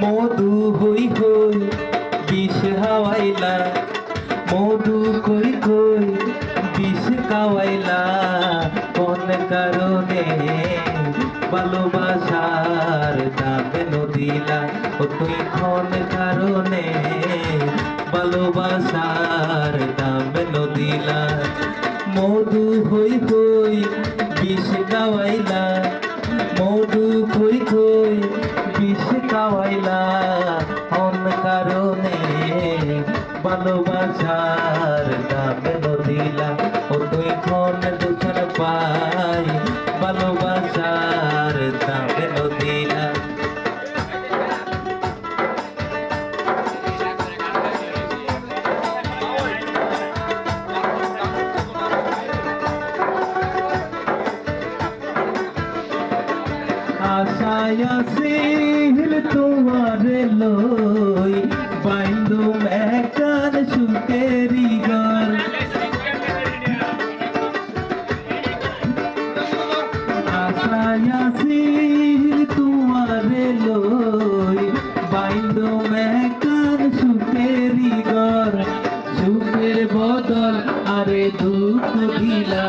মধু হই হই বিষ হাওয়াইলা, মধু কই কই বিষ খাওয়াইলা, কোন কারণে ভালোবাসার দামে নদিলা, ও তুই কোন কারণে ভালোবাসার দামে নদিলা। মধু হই হই বিষ খাওয়াইলা, মধু কই কই বিষ খাওয়াইলা, কোন কারণে ভালোবাসার দামে নদিলা, ও তুই কোন দূষণ পাই ভালোবাসার দামে নদিলা। আশায় আসিল তোমারে লই, বাইন্দুম একখান সুখেরি ঘর। আশায় আসিল তোমারে লই, বাইন্দুম একখান সুখেরি ঘর। সুখের বদল আরে দুঃখ দিলা,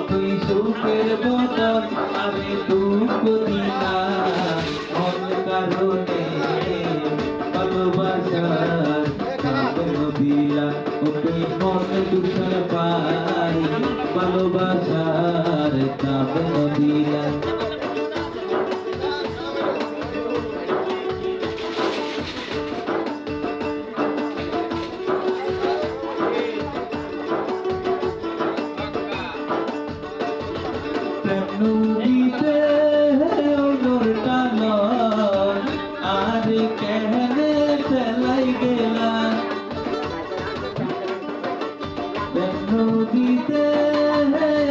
তুই সুখের বদল আরে দুঃখ দিলা, কোন কারণে ভালোবাসার দামে নদিলা, ও তুই কোন দূষণ পাই ভালোবাসার দামে নদিলা। নদীতে ওলটা লয়, আর কেহনে ফেলাই গেলা, নদীতে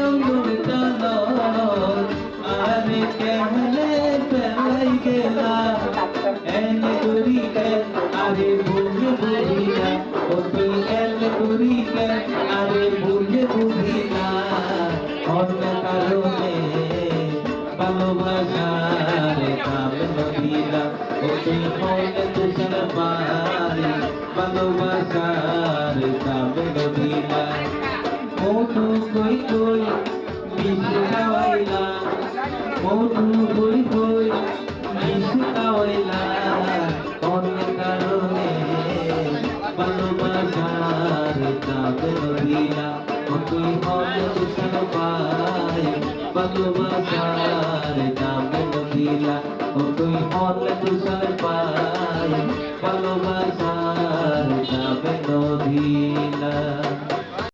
ওলটা লয়, আর কেহনে ফেলাই গেলা, এনে করিকে আরে বুঝে বুঝিলা, ও তুই এনে করিকে আরে বুঝে বুঝিলা, অন্য কারণে ভালোবাসার দামে নদিলা, ও তুই কোন দূষণ পাই ভালোবাসার দামে নদিলা। মধু কই কই বিষ খাওয়াইলা, মধু কই কই বিষ খাওয়াইলা, কোন কারণে ভালোবাসার দামে নদিলা, ও তুই কোন দূষণ পাই ভালোবাসার দামে নদিলা, ও তুই কোন দূষণ পাই ভালোবাসার দামে নদিলা।